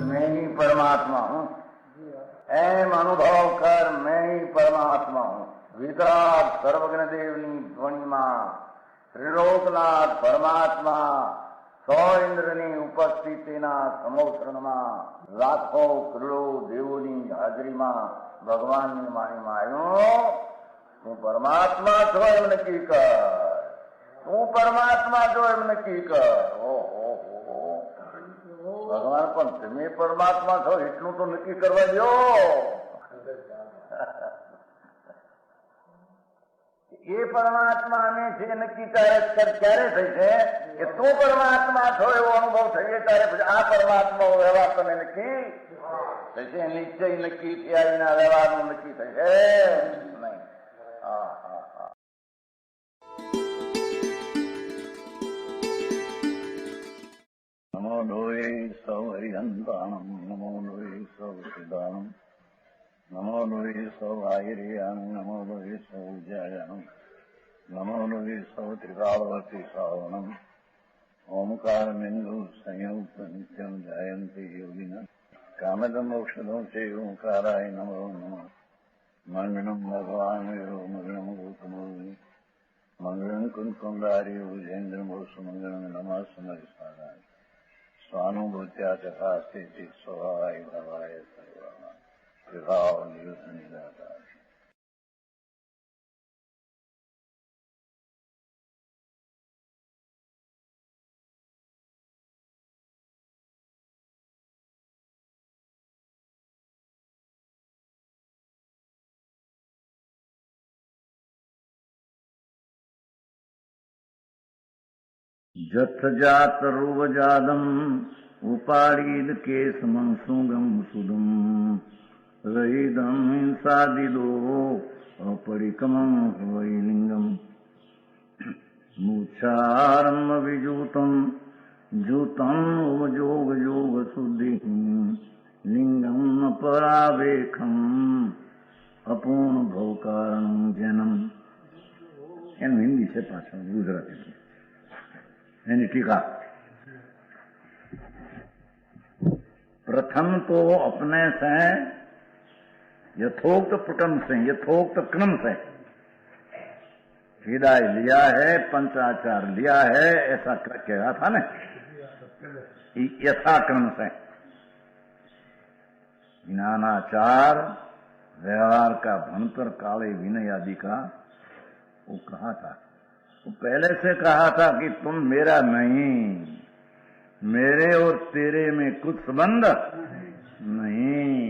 मैं ही परमात्मा हूँ, एम अनुभव कर मैं ही परमात्मा हूँ। वितराग सर्वज्ञ देवनी ध्वनिमा त्रिलोकनाथ परमात्मा सौ इंद्રની ઉપસ્થિતિના સમોત્રણમાં લાખો કરોડો દેવોની હાજરીમાં ભગવાનની વાણીમાં આવ્યો, તું પરમાત્મા છો એમ નક્કી કર, તું પરમાત્મા છો એમ નક્કી કર. ઓહો ભગવાન, પણ તમે પરમાત્મા છો એટલું તો નક્કી કરવા દો. એ પરમાત્માને છે નક્કી ક્યારે થઈ છે કે તું પરમાત્મા છો એવો અનુભવ થઈએ ત્યારે પછી આ પરમાત્મા વ્યવહાર તમે નક્કી થશે. નિશ્ચય નક્કી થયા વિના વ્યવહારનું નક્કી થશે નહીં. હા હા હા. નમો લોહે સૌ હરિહંતાણમ, નમો લોહે સૌ સિદ્ધાણમ, નમો લોહે સૌ આયર્યાણમ, નમો લોહે સૌ જયાણમ, નમો લોહે સૌ ત્રિકાળવતી શ્રાવણમ. ઓમકાર બિંદુ સંયુક્ત નિત્યમ જાયંતી યોગિના કામદમ ઔષધમ છે ઓંકારાય નમો નમઃ. મંગળમ ભગવાન વિરો મંગળમ ગૌતમોર્મિ મંગળમ કુંકુંડારી ભુજેન્દ્રમો સુમંગળમ નમઃ સમરિસારાય સ્વાનુભૂત્યા તથાસ્તે સ્વભાવાય ભવાય સર્વા વિભાવ નિયુત નિરાકાર. જથ જાત રૂવ જાદમ ઉપાડીદ કેસમં સુગમ સુદમ રહીદમ હિંસાદિદો અપરિકમં વૈલિંગમ મૂર્છારમ વિજૂતમ જૂતમ જોગ યોગ શુદ્ધિ લિંગમ પરાવેખમ અપૂર્ણ ભવકારણ જનમ. એનું હિન્દી છે પાછળ, ગુજરાતી એની टीका. प्रथम तो अपने से यथोक्त प्रकम से यथोक्त क्रम से विदाई लिया है, पंचाचार लिया है, ऐसा कहा था ना, यथाक्रम से ज्ञानाचार व्यवहार का भंतर काले विनय आदि का वो कहा था. तो पहले से कहा था कि तुम मेरा नहीं, मेरे और तेरे में कुछ संबंध नहीं.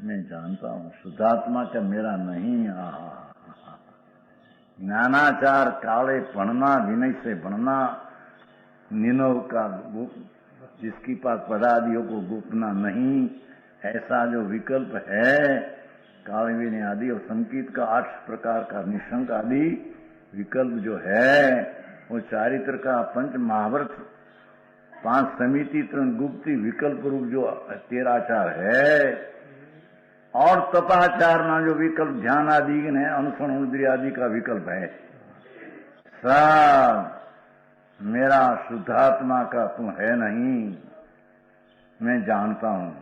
मैं जानता हूँ शुद्धात्मा का मेरा नहीं. ज्ञानाचार काले पढ़ना, विनय से बढ़ना, निनव का जिसकी पास पदादियों को गुप्तना नहीं, ऐसा जो विकल्प है काले विनय आदि और संकीत का 8 प्रकार का निशंक आदि विकल्प जो है वो चारित्र का पंच महाव्रत 5 समिति 3 गुप्ती विकल्प रूप जो 13 आचार है और तपाचार ना जो विकल्प ध्यान आदि ने अनुसरण इंद्रिय आदि का विकल्प है, सब मेरा शुद्धात्मा का तुम है नहीं, मैं जानता हूं.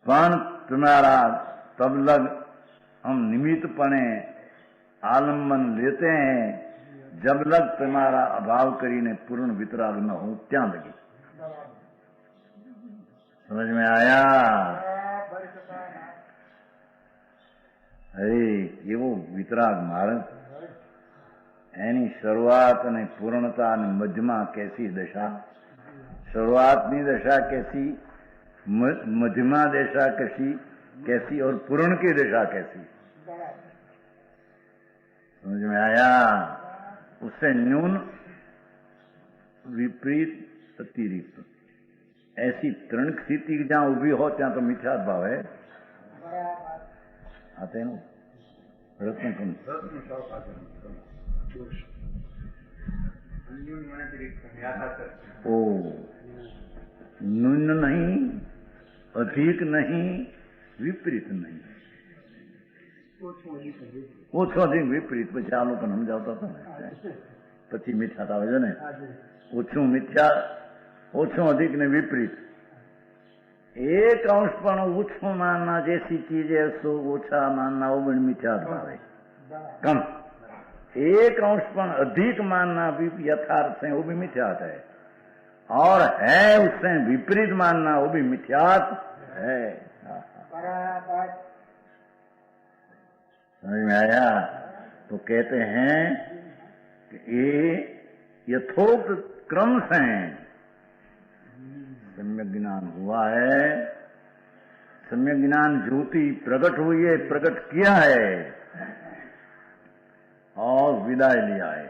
पण तुम्हारा तब लग हम निमित्तपणे आलम्बन लेते हैं जब लग तुम्हारा अभाव करीने पूर्ण वितराग न हो त्या लगी. समझ में आया? अरे एवो वितराग मार्ग એની શરૂઆત અને પૂર્ણતા અને મધ્યમાં કેસી દશા. શરૂઆતની દશા कैसी, मध्यमा दशा कैसी और पूर्ण की दशा कैसी. समझ में आया? उससे न्यून विपरीत अतिरिक्त ऐसी तृण स्थिति जहां उभी हो ત્યાં तो मिथ्या भाव है. आते हैं रत्न कौन ओ न्यून नहीं, अधिक नहीं, विपरीत नहीं. ઓછો અધિક વિપરીત. પછી આ લોકોને સમજાવતા હતા ને, પછી મિથ્યા આવે છે ને, ઓછું મિથ્યા, ઓછું અધિક ને વિપરીત. एक अंश पण ओछो मानना जैसी चीज है सो ओछा मानना वो भी मिथ्या भाव है. कम एक अंश पण अधिक मानना भी यथार्थ है, वो भी मिथ्यात है. और है उससे विपरीत मानना वो भी मिथ्यात है. समझ में आया? तो कहते हैं कि ये यथोक्त क्रम से सम्यक ज्ञान हुआ है. सम्यक ज्ञान ज्योति प्रकट हुई है, प्रकट किया है और विदाई लिया है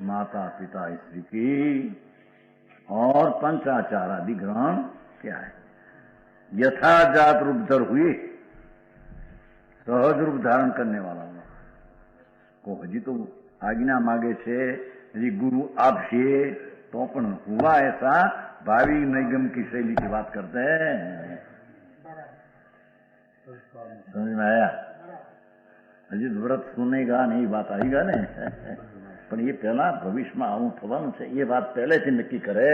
माता पिता स्त्री की, और पंचाचार आदि ग्रहण किया है. यथाजात रूप धर हुए, सहज रूप धारण करने वाला को हजी तो आज्ञा मांगे छे, हजी गुरु आपसे तो पण हुआ ऐसा. भावी निगम की शैली की बात करते हैं. समझ में आया? हजी व्रत सुनेगा नहीं, बात आएगा ने. पण ये पहला भविष्य में आવું થવાનું છે ये बात પહેલેથી નક્કી કરે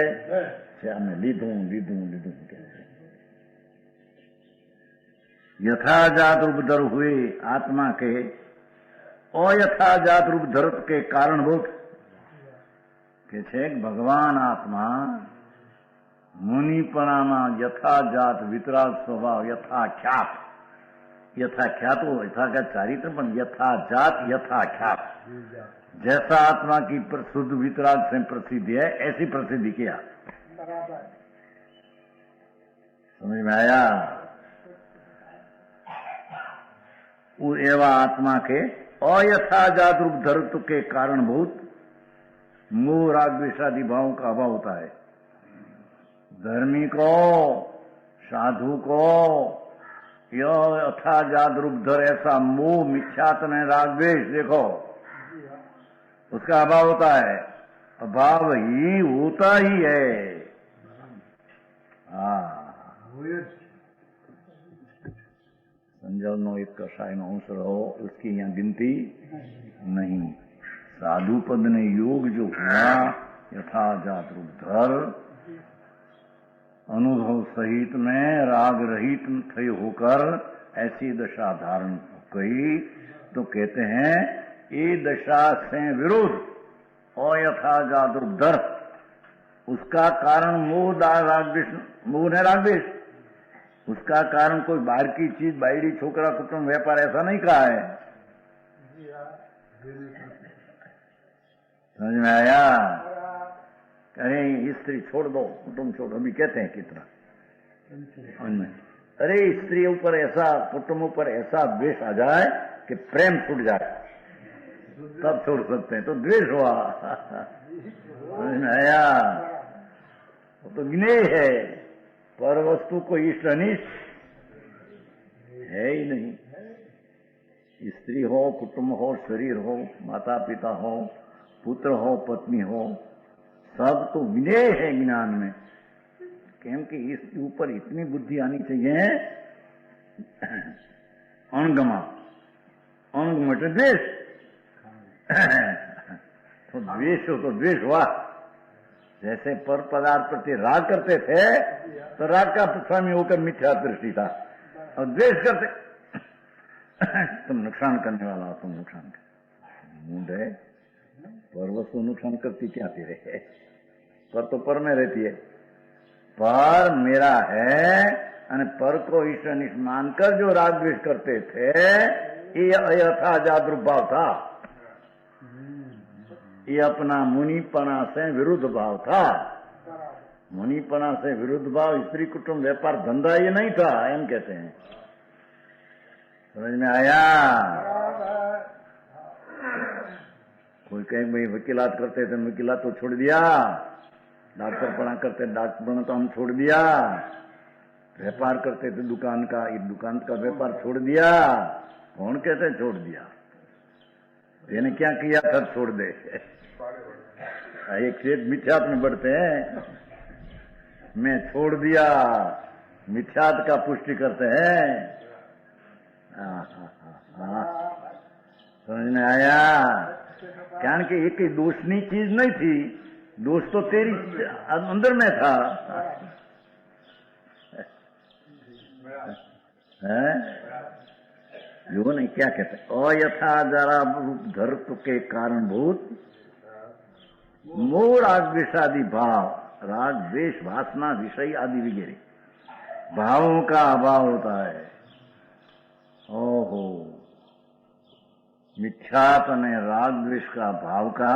છે. અમે લીધું લીધું લીધું यथाजात रूप धर हुए आत्मा के अयथाजात रूप धरत के कारणभूत के छे भगवान आत्मा मुनिपणामा यथाजात वितराग स्वभाव यथाख्यात. यथाख्यात हो यथा का चारित्र पण यथाजात यथाख्यात. जैसा आत्मा की शुद्ध वितराग से प्रसिद्धि है ऐसी प्रसिद्धि किया. समझ में आया? एवं आत्मा के अयथाजात रूप धरत्व के कारणभूत मोह राग द्वेषादि भावों का अभाव होता है. धर्मी को साधु को यह यथाजात रूप धर ऐसा मोह मिथ्यात्व राग द्वेष देखो उसका अभाव होता है. अभाव ही होता ही है. संजवनो एक कषाय नो अंश रहो उसकी यहाँ गिनती नहीं. साधु पद ने योग जो हुआ यथाजात रूप धर अनुभव सहित में राग रहित थे होकर ऐसी दशा धारण गई तो कहते हैं ये दशा से विरोध अयथाजात रूप धर. उसका कारण मोह रागद्वेष, मोह ने रागद्वेष. उसका कारण कोई बाहर की चीज बायड़ी छोकरा कुटुंब व्यापार ऐसा नहीं कहा है. समझ में आया? अरे स्त्री छोड़ दो कुटुंब छोड़, अभी कहते हैं कितना. अरे स्त्री ऊपर ऐसा कुटुंब ऊपर ऐसा द्वेष आ जाए कि प्रेम छूट जाए तब छोड़ सकते हैं. तो द्वेष हुआ. समझ में आया? वो तो ज्ञेय है पर वस्तु को इष्ट अनिष्ट है ही नहीं. स्त्री हो, कुटुंब हो, शरीर हो, माता पिता हो, पुत्र हो, पत्नी हो, सब तो विनय है ज्ञान में. केम कि इसके ऊपर इतनी बुद्धि आनी चाहिए. अणगमा अंग मटे द्वेष. तो द्वेष हो तो द्वेष हुआ. जैसे पर पदार्थ प्रति राग करते थे तो राग का स्वामी होकर मिथ्या दृष्टि था, और द्वेष करते तुम नुकसान करने वाला हो, तुम नुकसान कर मूड है. पर वस्तु नुकसान करती क्या तेरे है? पर तो पर में रहती है. पर मेरा है और पर को इष्ट अनिष्ट मानकर जो राग द्वेष करते थे ये अयथाजात रूप भाव था. ये अपना मुनिपना से विरुद्ध भाव था. मुनिपना से विरुद्ध भाव स्त्री कुटुंब व्यापार धंधा ये नहीं था, एम कहते हैं. समझ में आया? कोई कहे भाई वकीलात करते थे, वकीलात तो छोड़ दिया. डॉक्टर पढ़ा करते, डॉक्टर पढ़ा तो हम छोड़ दिया. व्यापार करते थे दुकान का, इस दुकान का व्यापार छोड़ दिया. कौन कहते छोड़ दिया? यानी क्या किया था छोड़ दे. एक से एक मिथ्यात्व में बढ़ते हैं. मैं छोड़ दिया, मिथ्यात का पुष्टि करते हैं। समझ में आया? कारण कि एक दोषनी चीज नहीं थी, दोष तो तेरी अंदर में था। है जो नहीं क्या कहते, अयथा जरा रूप धर्त के कारणभूत मोह राग द्वेषादि भाव, राग द्वेष वासना विषय आदि वगैरह भावों का अभाव होता है। ओहो, मिथ्यात ने राग द्वेष का भाव का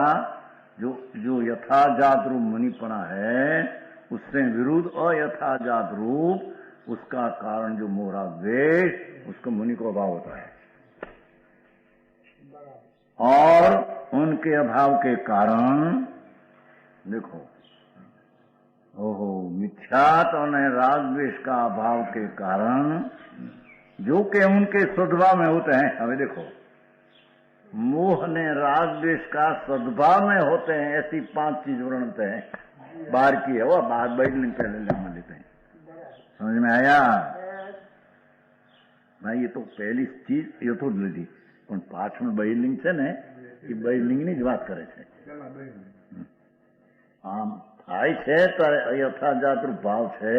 जो यथाजात रूप मणिपना है, उससे विरुद्ध अयथाजात रूप उसका कारण जो मोह राग द्वेष, उसको मुनि को अभाव होता है। और उनके अभाव के कारण देखो, ओहो, मिथ्यात और राग द्वेष का अभाव के कारण जो कि उनके सद्भाव में होते हैं। हमें देखो, मोह ने राग द्वेष का सद्भाव में होते हैं, ऐसी 5 चीज वर्णनते हैं। बाहर की है वो, बाहर बैठ नहीं पहले लेना लेते हैं। समझ में आया भाई? ये तो पहली चीज ये तो લીધી, પણ પાછળ બહિર્લિંગ છે ને, એ બહિર્લિંગની જ વાત કરે છે। આમ થાય છે ત્યારે અયથાજાત ભાવ છે,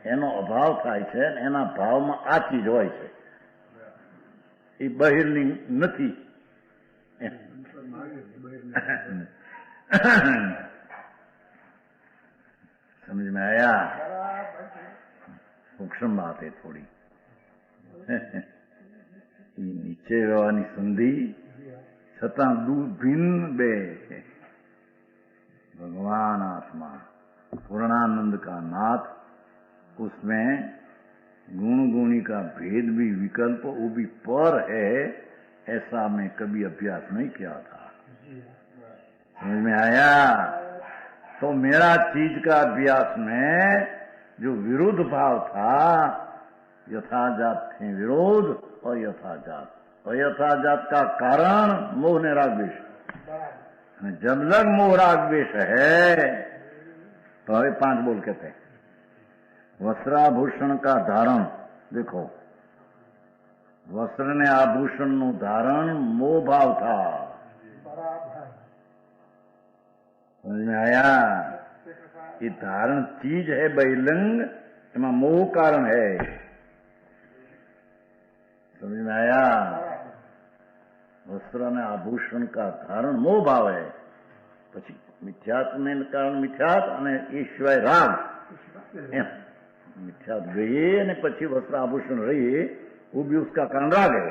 એનો અભાવ થાય છે, એના ભાવમાં આ ચીજ હોય છે, એ બહિર્લિંગ નથી। समझ में आया? सूक्ष्म बात है थोड़ी। नीचे रहવાની संधि छता दूर भिन्न बे, भगवान आत्मा पूर्णानंद का नाथ, उसमें गुण गुणी का भेद भी विकल्प वो भी पर है, ऐसा मैं कभी अभ्यास नहीं किया था। समझ में आया? तो मेरा चीज का अभ्यास में जो विरुद्ध भाव था, यथाजात थे विरोध और यथाजात, और यथाजात का कारण मोह ने राग द्वेष। जब लग मोह राग द्वेष है तो अभी 5 बोल कहते हैं। वस्त्राभूषण का धारण, देखो वस्त्र ने आभूषण नु धारण मोह भाव था। समझ में आया? ये धारण चीज है बहिर्लिंग, एमा मोह कारण है। समझ में आया? वस्त्र ने आभूषण का धारण मोह भाव है। પછી મિથ્યાત્વ ને કારણ મિથ્યાત અને એ સિવાય રાગ, એમ મિથ્યાત ગઈ અને પછી વસ્ત્ર આભૂષણ रही, वो भी उसका कारण राग है।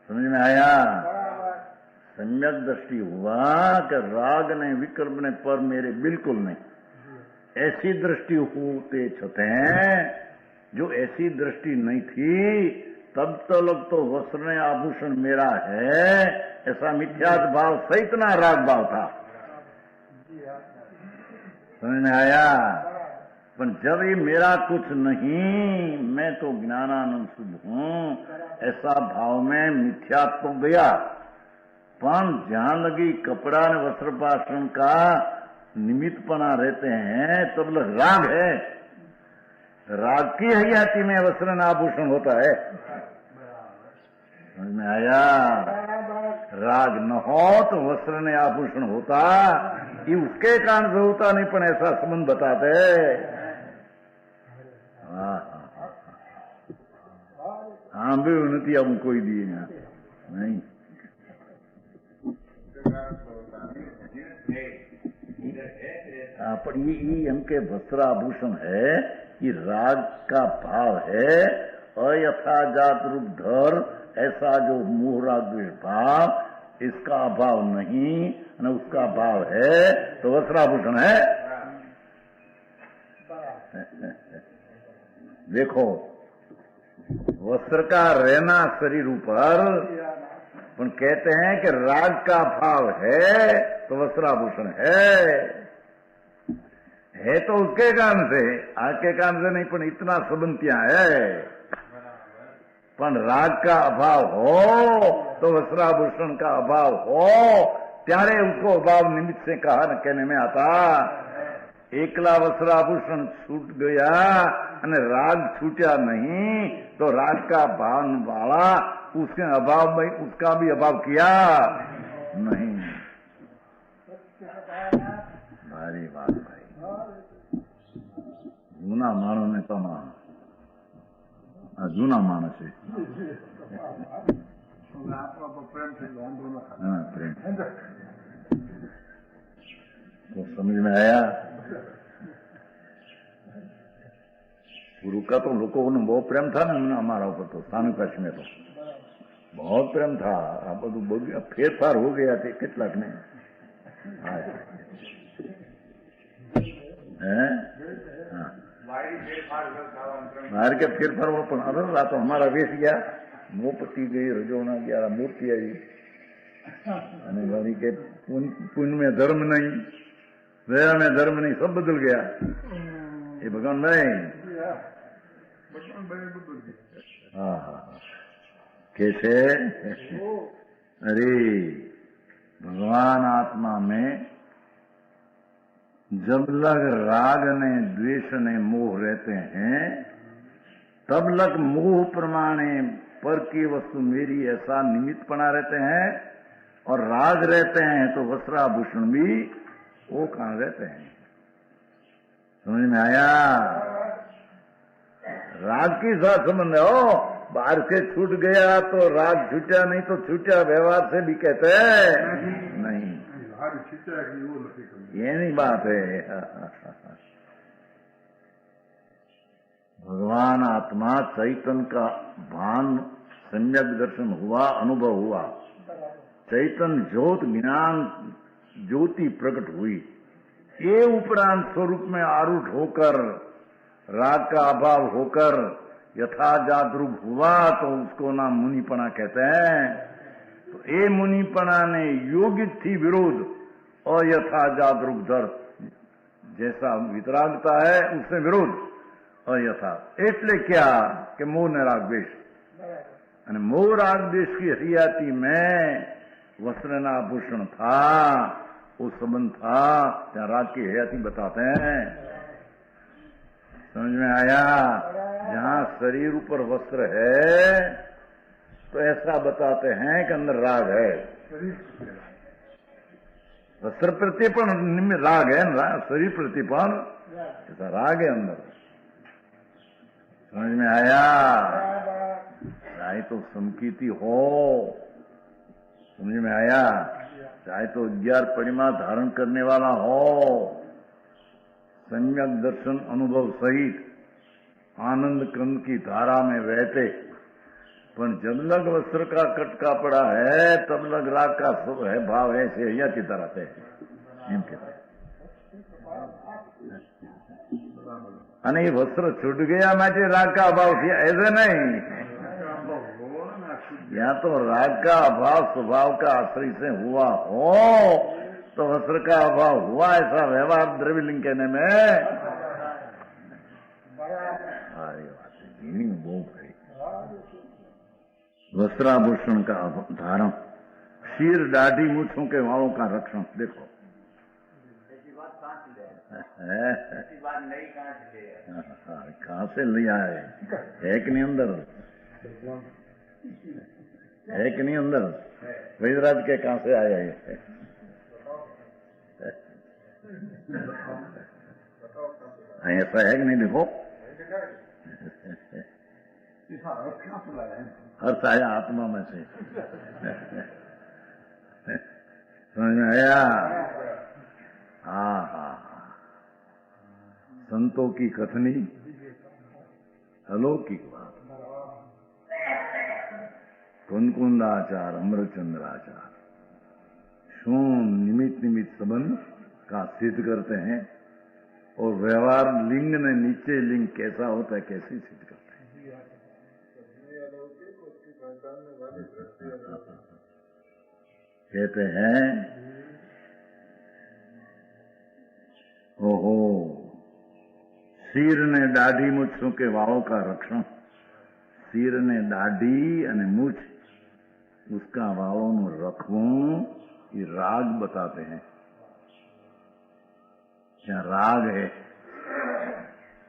समझ में आया? सम्यक दृष्टि हुआ कि राग ने विकल्प ने पर मेरे बिल्कुल नहीं, ऐसी दृष्टि होते छते, जो ऐसी दृष्टि नहीं थी तब तक तो वस्त्र ने आभूषण मेरा है, ऐसा मिथ्यात भाव सहित ना राग भाव था। समझ में आया? पर जब ये मेरा कुछ नहीं, मैं तो ज्ञानानंद शुद्ध हूं, ऐसा भाव में मिथ्यात तो गया, पर जहां लगी कपड़ा ने वस्त्रपाषण का निमित्तपना रहते हैं तब लग राग है। राग की हयाती में वस्त्र आभूषण होता है। समझ में आया? राग न हो तो वस्त्र ने आभूषण होता, ये उसके कारण से होता नहीं, पर ऐसा संबंध बताते। हाँ भी उन्नति अब कोई दिए ना नहीं। पर ये इनके वस्त्र आभूषण है, ये राग का भाव है। अयथाजात रूप धर, ऐसा जो मोह राग द्वेष भाव, इसका अभाव नहीं न उसका भाव है, तो वस्त्राभूषण है। देखो, वस्त्र का रहना शरीर ऊपर, पर कहते हैं कि राग का भाव है तो वस्त्राभूषण है तो उसके कारण से, आपके कारण से नहीं, पर इतना संबंध क्या है। पर राग का अभाव हो तो वस्त्राभूषण का अभाव हो, त्यारे उसको अभाव निमित्त से कहा न कहने में आता। એકલા વસ્ત્રાભૂષણ છૂટ ગયા અને રાગ छूटा नहीं तो राग का भान वाला उसके अभाव में उसका भी अभाव किया नहीं। भारी बात भाई, जूना माणो ने तमाम जूना माणस है। हाँ प्रेम तो समझ में आया। गुरु का तो लोगों को बहुत प्रेम था ना हमारा ऊपर, तो स्वामी पक्ष में तो बहुत प्रेम था। अब तो फेरफार हो गया थे कितलाक ने बाहर के फेरफार वो पण अरे आ तो हमारा वेश गया, मोपती गई, रजोना गया, मूर्ति आई અને वही के पुण्य में धर्म नहीं, दया में धर्म नहीं, सब बदल गया। ये भगवान नहीं हाँ हाँ कैसे? अरे भगवान आत्मा में जब लग राग ने द्वेष ने मोह रहते हैं तब लग मोह प्रमाणे पर की वस्तु मेरी ऐसा निमित्तपना रहते हैं, और राग रहते हैं तो वस्त्राभूषण भी वो कहां रहते हैं। समझ में आया? राग के साथ संबंध हो, बाहर से छूट गया तो राग छूटा, नहीं तो छूटा व्यवहार से भी कहते हैं नहीं, ये नहीं बात है। भगवान आत्मा चैतन्य का भान सम्यक दर्शन हुआ, अनुभव हुआ, चैतन्य ज्योत ज्ञान ज्योति प्रकट हुई, ये उपरांत स्वरूप में आरूढ़ होकर राग का अभाव होकर यथा जागरूक हुआ तो उसको नाम मुनिपना कहते हैं। तो ये मुनिपना ने योगित थी विरोध और यथा जागरूक दर्द जैसा वितरागता है उससे विरोध और यथा એટલે क्या कि मोह ने राग द्वेष અને मोह राग द्वेष की हरियाती में वस्त्रना आभूषण था, वो संबंध था, क्या राग की हरियाती बताते हैं। समझ में आया? जहां शरीर ऊपर वस्त्र है तो ऐसा बताते हैं कि अंदर राग है। वस्त्र प्रतिपन राग है, शरीर प्रतिपन ऐसा राग है अंदर। समझ में आया? चाहे तो संकीर्ति हो, समझ में आया, चाहे तो 11 परिमा धारण करने वाला हो, सम्यक दर्शन अनुभव सहित आनंद क्रम की धारा में बहते, पर जब लग वस्त्र का कटका पड़ा है तब लग राग का है भाव ऐसे या चिता रहते हैं। અને એ વસ્ત્ર છૂટ ગયા માટે રાગ का अभाव किया, ऐसे नहीं। यहाँ तो राग का अभाव स्वभाव का आश्रय से हुआ हो तो वस्त्र का अभाव हुआ, ऐसा व्यवहार द्रव्यलिंग कहने में वस्त्राभूषण का धारण, शीर दाढ़ी मूछों के वालों का रक्षण। देखो कहां से लिया है कि नहीं अंदर है कि नहीं अंदर वैदराज के कहां से आया है? ऐसा है कि नहीं? देखो अर्थ आया आत्मा में से। समझ में आया? हाँ हाँ, संतों की कथनी अलौकिक बात। कुंकुंदाचार अमरचंद्राचार शू निमित्त निमित्त संबंध का सिद्ध करते हैं, और व्यवहार लिंग ने नीचे लिंग कैसा होता है कैसे सिद्ध करते हैं। कहते हैं ओहो सिर ने दाढ़ी मूछों के वालों का रक्षण, सिर ने दाढ़ी અને मूछ उसका वालों रखવું ये राग बताते हैं। क्या राग है,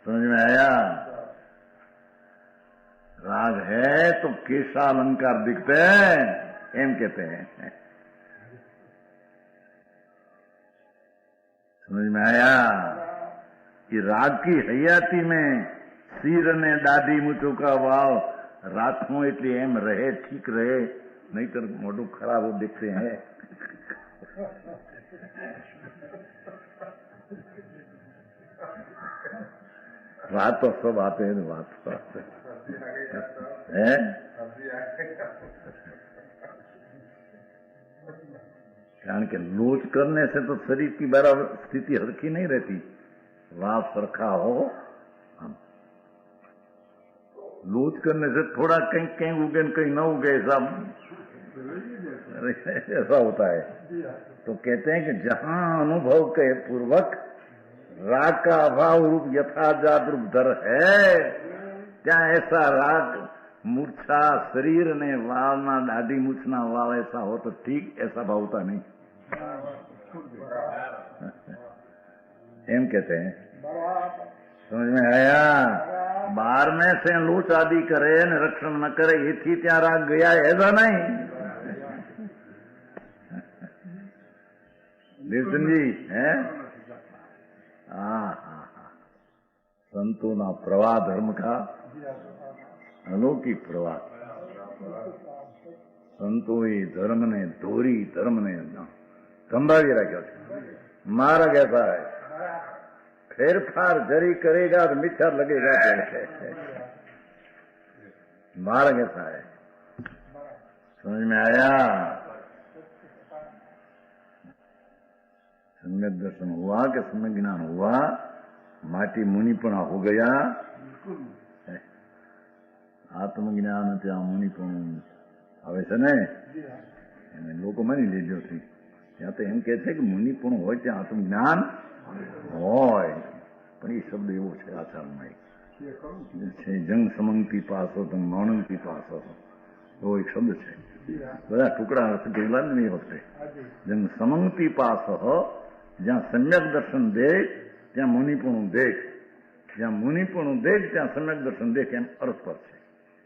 समझ में आया? राग है तो केशा अलंकार दिखते हैं, एम कहते हैं। समझ में आया कि राग की हयाती में सिर ने दाढ़ी मूछों का वाव राखो એટલે એમ રહે, ठीक रहे, नहीं तो मोटू खराब हो दिखते हैं। बात तो सब आते हैं, बात तो आते हैं। कारण के लोच करने से तो शरीर की बराबर स्थिति हल्की नहीं रहती। वाह सरखा हो, लोच करने से थोड़ा कहीं कहीं उगे कहीं न उगे, ऐसा होता है। तो कहते हैं कि जहां अनुभव के पूर्वक राग का अभाव रूप यथाजात रूप धर है, क्या ऐसा राग मूर्छा शरीर ने वावना दाढ़ी मूछना वाव ऐसा हो तो ठीक, ऐसा भाव होता नहीं। एम कहते हैं, समझ में आया? बार में से लोच आदि करे ने रक्षण न करे ये थी त्या राग गया, ऐसा नहीं। देवचंद जी है, संतों ना प्रवाह धर्म का अलौकिक प्रवाह। संतो धर्म ने दोरी धर्म ने संभावी रखा है। मार्ग ऐसा है, फेरफार जरी करेगा तो मिथ्या लगेगा। मार्ग ऐसा है, समझ में आया? सम्यक दर्शन हुआ कि सम्यक ज्ञान हुआ, माटी मुनिपणा हो गया। આત્મજ્ઞાન ત્યાં મુનિપણું આવે છે ને, એને લોકો માની લેજો છે. ત્યાં તો એમ કે છે કે મુનિપણું હોય ત્યાં આત્મજ્ઞાન હોય, પણ એ શબ્દ એવો છે આચારમાં છે, જંગ સમંગથી પાસો તંગ મૌનંગથી પાસો, એવો એક શબ્દ છે. બધા ટુકડા અર્થ ગયેલા નહીં વખતે. જંગ સમંગથી પાસો, જ્યાં સમ્યક દર્શન દેખ ત્યાં મુનિપણું દેખ, જ્યાં મુનિપણું દેખ ત્યાં સમ્યક દર્શન દેખ, એમ અર્થ પર છે.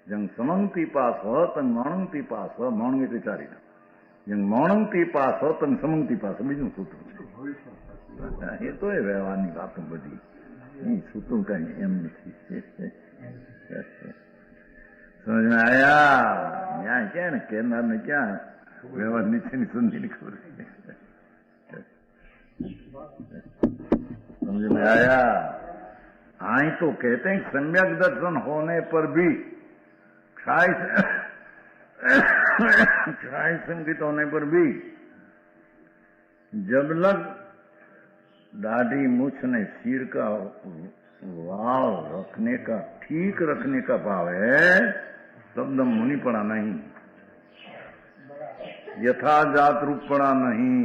જંગ સમંગથી પાસ હો તંગ મૌનંગથી પાસ હો, મૌનંગ એટલે ચારી નામ. જંગ મૌનંગથી પાસ હો તંગ સમંગથી પાસ, બીજું સૂત્ર છે. એ તો એ વ્યવહારની વાતો બધી, એ સૂત્રો કઈ એમ નથી. સમજ में आया? यहाँ क्या है ना, कहनार ने क्या व्यवहार नीचे नहीं सुननी नहीं खबर। समझ में आया? आई तो कहते हैं सम्यक दर्शन होने पर भी, क्षय संकित होने पर भी, जब लग दाढ़ी मूछ ने सिर का वाव रखने का, ठीक रखने का भाव है, तब दम मुनि पड़ा नहीं, यथाजात रूप पड़ा नहीं।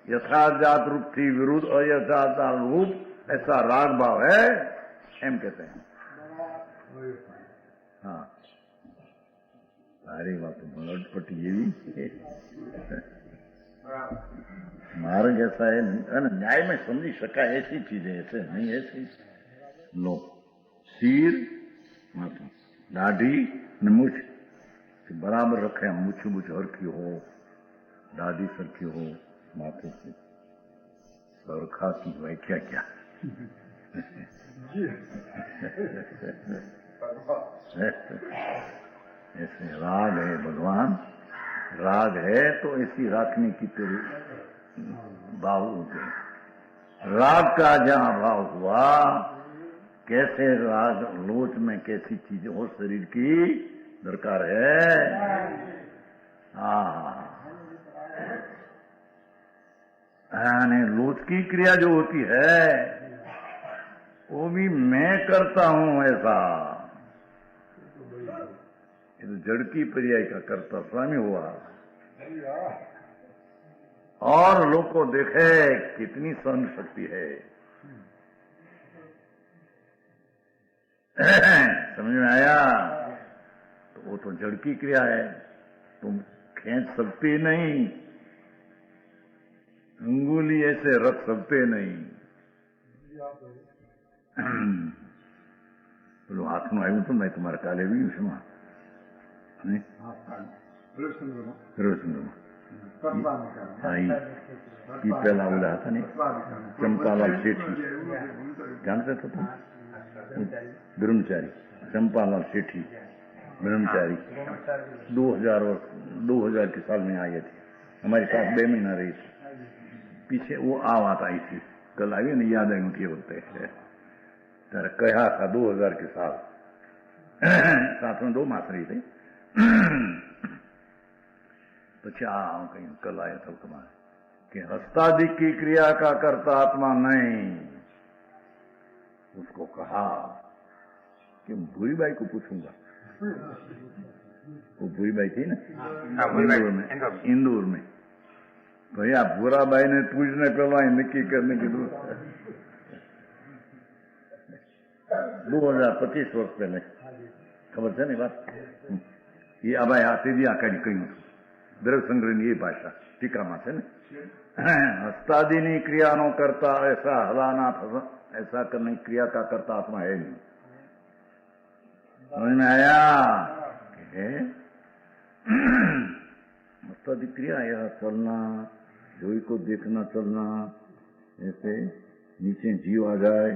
यथाजात रूप थी विरुद्ध अयथाजात रूप ऐसा राग भाव है, एम कहते हैं। हाँ, सारी बात अटपटी ये मार्ग ऐसा है, न्याय में समझी सका ऐसी चीजें, ऐसे नहीं ऐसी। लो सिर माथा दाढ़ी ने मूछ बराबर रखे, मूछ मूछ हरखी हो, दाढ़ी सरखी हो, माथे से सरखा की व्याख्या क्या? ऐसे राग है भगवान, राग है तो ऐसी राखने की तेरी भाव होते। राग का जहां भाव हुआ, कैसे राग लोच में कैसी चीजें हो शरीर की दरकार है। लोच की क्रिया जो होती है वो भी मैं करता हूं ऐसा, तो जड़ की पर्याय का करता स्वामी हुआ। और लोग को देखे कितनी सहन शक्ति है। समझ में आया? तो वो तो जड़ की क्रिया है, तुम खींच सकते नहीं, अंगुली ऐसे रख सकते नहीं, પેલું હાથનું આવ્યું હતું ને તમારે કાલે આવ્યું છે માં રવિચંદ્રમાં હા એ પેલા ઓલા હતા ને ચંપાલાલ શેઠી जानते थे तुम ब्रह्मचारी चंपालाल सेठी ब्रह्मचारी 2000 के साल में आए थे हमारे साथ 2 महीना रही थी पीछे वो बात आई थी कल आई ना याद आई उनकी होते हैं तारा कहा था 2000 के साल साथ में 2 मास रही थी પછી આ કઈ કલ આયા था तुम्हारे कि हस्तादि की क्रिया का करता आत्मा नहीं उसको कहा कि भूरी बाई को पूछूंगा वो भूरी बाई थी ना इंदौर में भैया भूरा बाई ने पूछने पहला ही नक्की करने की 2025 वर्ष पहले खबर है नहीं बात ये अब आती भी आकाड़ी कही द्रव्य संग्रह ये भाषा टीका में है हस्तादि क्रिया नो करता ऐसा हलाना ऐसा करने की क्रिया का करता आत्मा है नहीं समझ में आया हस्तादि क्रिया यह चलना जोई को देखना चलना ऐसे नीचे जीव आ जाए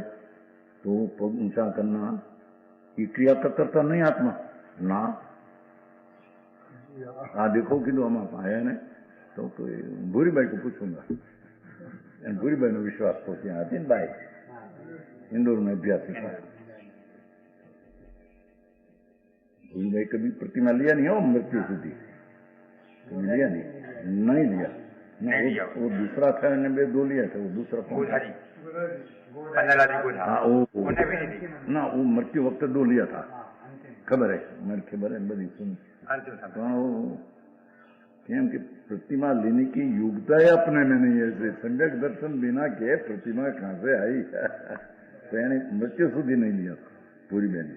तो पग ऊंचा करना ये क्रिया का करता नहीं आत्मा ना देखो कि हम आया ने तो भूरी बाई को पूछूंगा भूरी बाई नो विश्वास तो ત્યાં હતી ને બાઈ इंदौर में अभ्यास सीखा भूरी बाई कभी प्रतिमा लिया नहीं हो मृत्यु सुधी कभी लिया नहीं लिया ना वो दूसरा था ने 2 लिया था वो दूसरा कौन हाँ वो ना वो मृत्यु वक्त 2 लिया था खबर है मेरी खबर है बड़ी सुन केम कि प्रतिमा लेने की योग्यता है अपने में नहीं है सम्यक दर्शन बिना के प्रतिमा कहां से आई तो यानी मृत्यु सुधी नहीं लिया पूरी बहन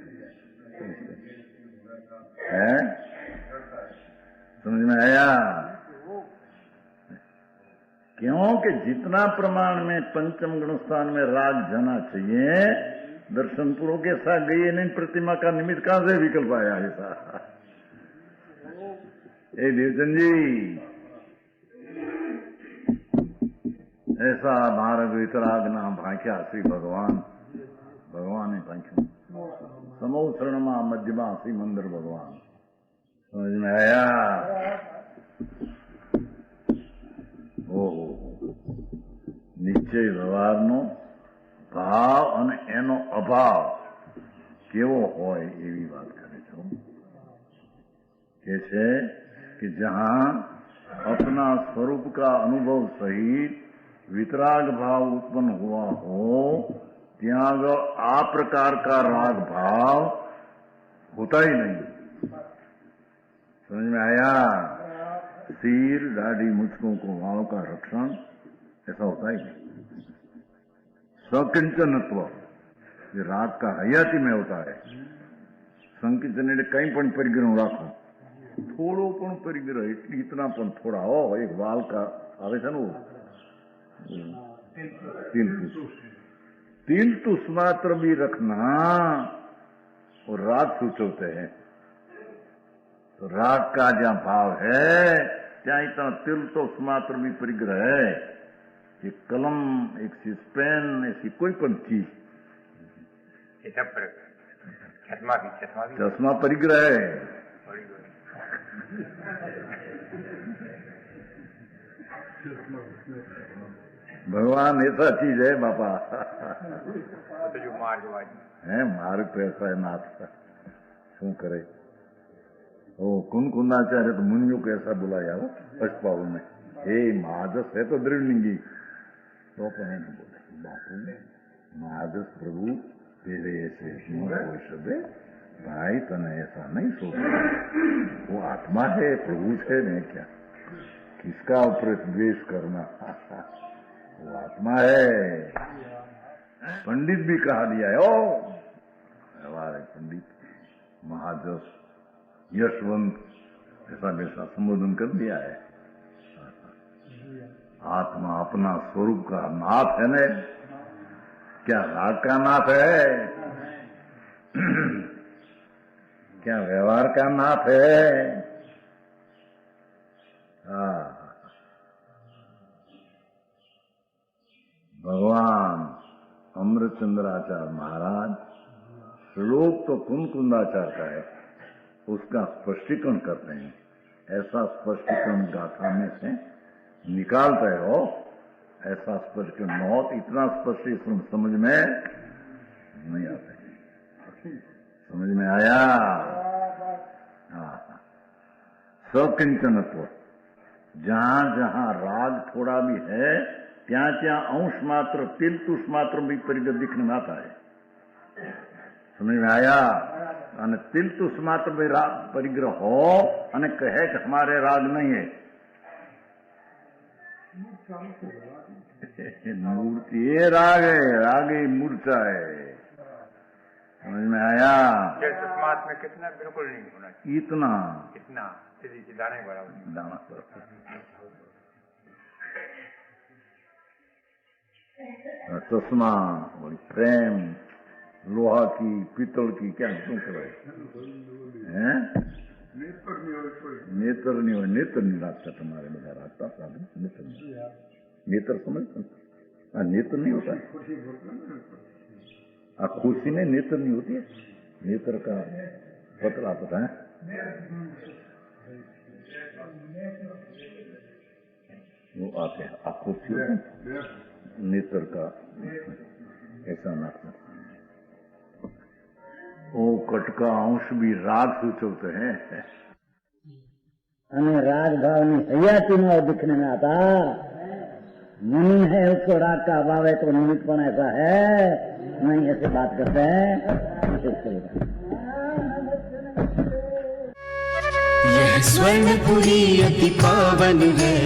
है समझ में आया क्योंकि जितना प्रमाण में पंचम गुण स्थान में राग जाना चाहिए दर्शन पूर्व के साथ गई नहीं प्रतिमा का निमित्त कहां से विकल्प आया ऐसा ए देवचंद जी ऐसा मार्ग वितराग ना भाख्या श्री भगवान ने भाख्या समो शरण मध्यमा श्री मंदिर भगवान समझ में आया ओहो निश्चय व्यवहार नो भाव અને એનો અભાવ કેવો હોય એવી વાત કરે છે કે છે कि जहां अपना स्वरूप का अनुभव सहित वितराग भाव उत्पन्न हुआ हो त्याग आ प्रकार का राग भाव होता ही नहीं समझ में आया सिर दाढ़ी मुझकों को वालों का रक्षण ऐसा होता ही नहीं सकिंचनत्व ये राग का हयाती में होता है संकिंचन कहीं पण परिग्रह राखो थोड़ो पण परिग्रह इतना पण थोड़ा हो एक वाल का आवे છે तिल टूस मात्र भी रखना और राग सूचवते हैं तो राग का जहां भाव है ત્યાં इतना तिल तो मात्र भी परिग्रह है एक कलम एक पेन ऐसी कोई पण चीज चश्मा परिग्रह है भगवान ऐसा चीज है बापा है मार्ग तो ऐसा है नाथ का शू करे ओ कुंकुंदाचार्य तो मुनियों को ऐसा बुलाया हो अष्टपाव में हे महाजस है तो दृढ़लिंगी तो नहीं बोले बापू महाजस प्रभु तेरे ऐसे कोई शब्द भाई तने ऐसा नहीं सोचना वो आत्मा है प्रभु है नहीं क्या किसका ऊपर द्वेष करना वो आत्मा है पंडित भी कहा दिया है ओ हमारे पंडित महाजस यशवंत ऐसा वैसा संबोधन कर दिया है आत्मा अपना स्वरूप का नाथ है न क्या राग का नाथ है? क्या व्यवहार का नाथ है? भगवान अमृतचंद्राचार्य महाराज श्लोक तो कुंदाचार्य का है, उसका स्पष्टीकरण करते हैं। ऐसा स्पष्टीकरण गाथा में से निकालते हो, ऐसा स्पष्टीकरण बहुत, इतना स्पष्टीकरण समझ में नहीं आता। समझ में आया? हाँ। सकिंचनत्व, जहां जहां राग थोड़ा भी है ત્યાં ત્યાં अंश मात्र तिल तुष मात्र भी परिग्रह दिखने में आता है। समझ में आया? અને तिल तुष मात्र में राग परिग्रह हो અને कहे कि हमारे राग नहीं है, मूर्ति ये राग है, राग ही मूर्छा है। समझ में आया? समाज में कितना बिल्कुल नहीं होना चाहिए, इतना सीधी दाने बराबर दाना। चश्मा और प्रेम, लोहा की, पीतल की, क्या क्यों कराए? नेत्र नहीं हो, नेत्र नहीं राखता तुम्हारे બધા રાખતા સાધુ नेत्र समझते? नेत्र नहीं होता, खुशी में नेत्र नहीं होती है। नेत्र का पतला पता है, वो आते हैं आखुशी नेत्र का ऐसा नाता। वो कटका अंश भी राग सूचवते हैं। राग भाव नहीं हयाती में दिखने में आता। मुनि है उसको राग का अभाव है तो निमित्तपन ऐसा है नहीं, ऐसे बात करते हैं। यह स्वर्णपुरी अति पावन है,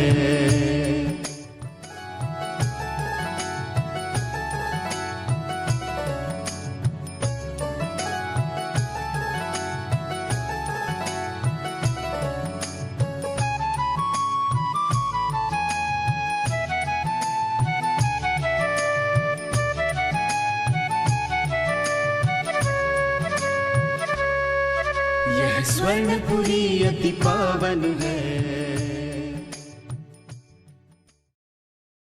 यह स्वर्णपुरी अति पावन है।